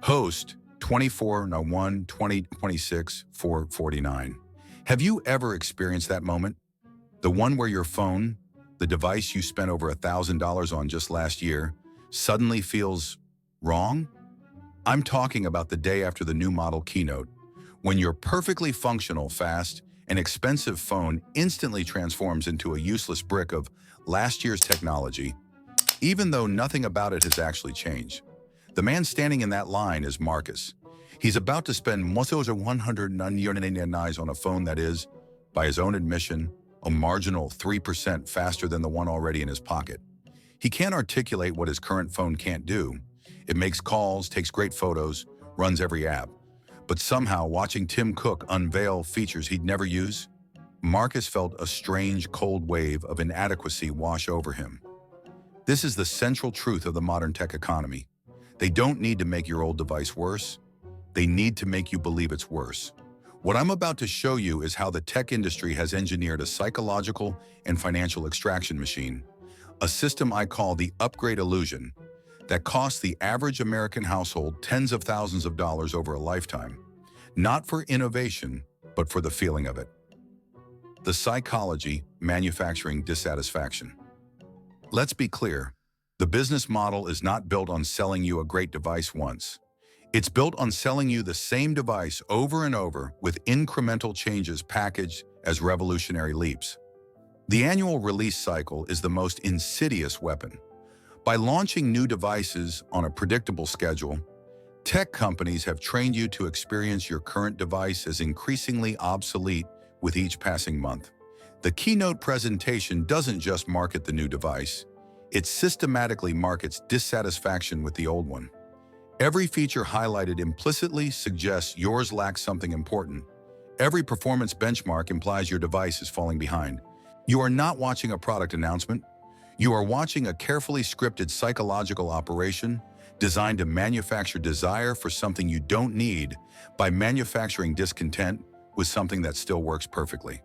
Host 24/01/2026/449. Have you ever experienced that moment? The one where your phone, the device you spent over $1,000 on just last year, suddenly feels wrong? I'm talking about the day after the new model keynote, when your perfectly functional, fast, and expensive phone instantly transforms into a useless brick of last year's technology, even though nothing about it has actually changed. The man standing in that line is Marcus. He's about to spend $199 on a phone that is, by his own admission, a marginal 3% faster than the one already in his pocket. He can't articulate what his current phone can't do. It makes calls, takes great photos, runs every app. But somehow, watching Tim Cook unveil features he'd never use, Marcus felt a strange cold wave of inadequacy wash over him. This is the central truth of the modern tech economy. They don't need to make your old device worse. They need to make you believe it's worse. What I'm about to show you is how the tech industry has engineered a psychological and financial extraction machine, a system I call the upgrade illusion, that costs the average American household tens of thousands of dollars over a lifetime, not for innovation, but for the feeling of it. The psychology manufacturing dissatisfaction. Let's be clear. The business model is not built on selling you a great device once. It's built on selling you the same device over and over with incremental changes packaged as revolutionary leaps. The annual release cycle is the most insidious weapon. By launching new devices on a predictable schedule, tech companies have trained you to experience your current device as increasingly obsolete with each passing month. The keynote presentation doesn't just market the new device. It systematically markets dissatisfaction with the old one. Every feature highlighted implicitly suggests yours lacks something important. Every performance benchmark implies your device is falling behind. You are not watching a product announcement. You are watching a carefully scripted psychological operation designed to manufacture desire for something you don't need by manufacturing discontent with something that still works perfectly.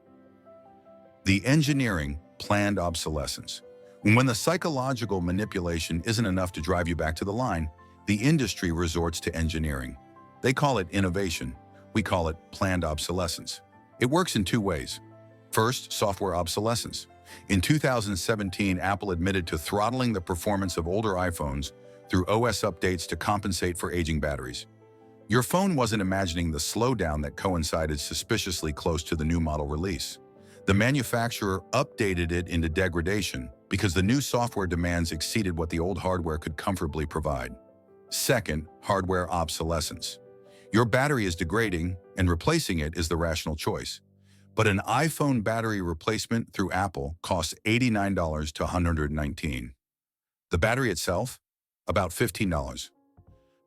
The engineering planned obsolescence. When the psychological manipulation isn't enough to drive you back to the line, the industry resorts to engineering. They call it innovation. We call it planned obsolescence. It works in two ways. First, software obsolescence. In 2017, Apple admitted to throttling the performance of older iPhones through OS updates to compensate for aging batteries. Your phone wasn't imagining the slowdown that coincided suspiciously close to the new model release. The manufacturer updated it into degradation because the new software demands exceeded what the old hardware could comfortably provide. Second, hardware obsolescence. Your battery is degrading, and replacing it is the rational choice. But an iPhone battery replacement through Apple costs $89 to $119. The battery itself? About $15.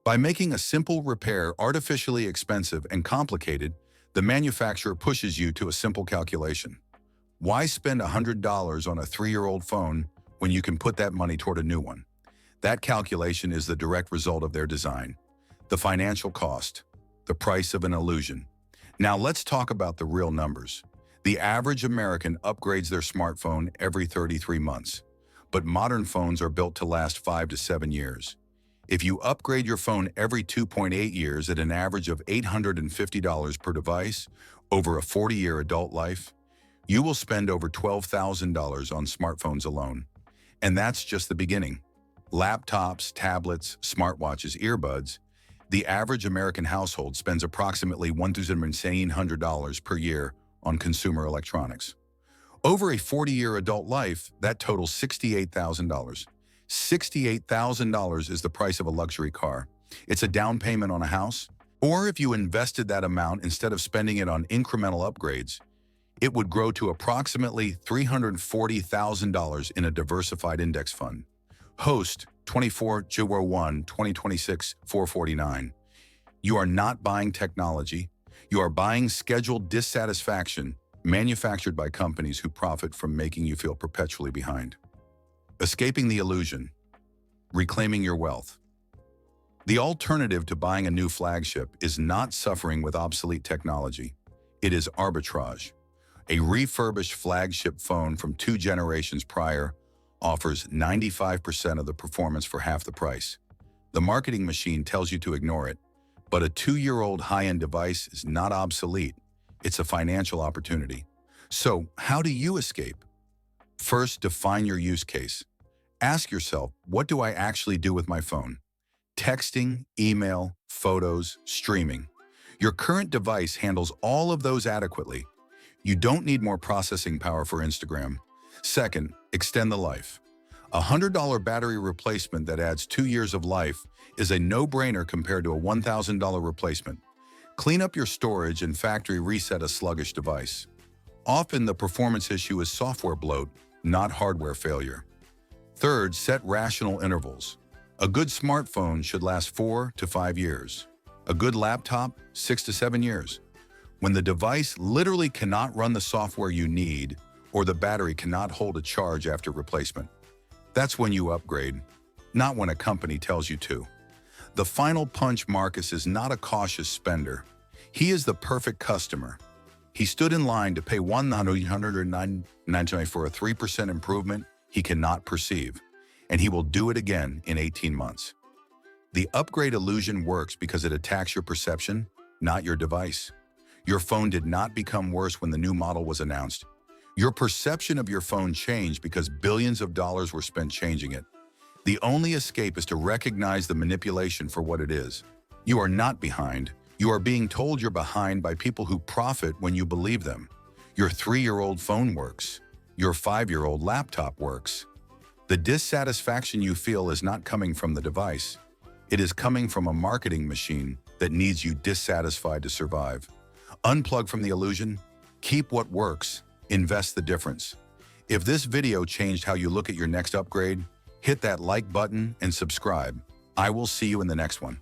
By making a simple repair artificially expensive and complicated, the manufacturer pushes you to a simple calculation. Why spend $100 on a 3-year-old phone when you can put that money toward a new one? That calculation is the direct result of their design. The financial cost, the price of an illusion. Now let's talk about the real numbers. The average American upgrades their smartphone every 33 months, but modern phones are built to last 5 to 7 years. If you upgrade your phone every 2.8 years at an average of $850 per device over a 40-year adult life, you will spend over $12,000 on smartphones alone. And that's just the beginning. Laptops, tablets, smartwatches, earbuds. The average American household spends approximately $1,700 per year on consumer electronics. Over a 40-year adult life, that totals $68,000. $68,000 is the price of a luxury car. It's a down payment on a house. Or if you invested that amount instead of spending it on incremental upgrades, it would grow to approximately $340,000 in a diversified index fund. Host 24/01/2026/449. You are not buying technology. You are buying scheduled dissatisfaction manufactured by companies who profit from making you feel perpetually behind. Escaping the illusion. Reclaiming your wealth. The alternative to buying a new flagship is not suffering with obsolete technology. It is arbitrage. A refurbished flagship phone from 2 generations prior offers 95% of the performance for half the price. The marketing machine tells you to ignore it, but a 2-year-old high-end device is not obsolete. It's a financial opportunity. So, how do you escape? First, define your use case. Ask yourself, what do I actually do with my phone? Texting, email, photos, streaming. Your current device handles all of those adequately. You don't need more processing power for Instagram. Second, extend the life. A $100 battery replacement that adds 2 years of life is a no-brainer compared to a $1,000 replacement. Clean up your storage and factory reset a sluggish device. Often the performance issue is software bloat, not hardware failure. Third, set rational intervals. A good smartphone should last 4 to 5 years. A good laptop, 6 to 7 years. When the device literally cannot run the software you need, or the battery cannot hold a charge after replacement, that's when you upgrade, not when a company tells you to. The final punch: Marcus is not a cautious spender. He is the perfect customer. He stood in line to pay $199 for a 3% improvement he cannot perceive, and he will do it again in 18 months. The upgrade illusion works because it attacks your perception, not your device. Your phone did not become worse when the new model was announced. Your perception of your phone changed because billions of dollars were spent changing it. The only escape is to recognize the manipulation for what it is. You are not behind. You are being told you're behind by people who profit when you believe them. Your 3-year-old phone works. Your 5-year-old laptop works. The dissatisfaction you feel is not coming from the device. It is coming from a marketing machine that needs you dissatisfied to survive. Unplug from the illusion. Keep what works. Invest the difference. If this video changed how you look at your next upgrade, hit that like button and subscribe. I will see you in the next one.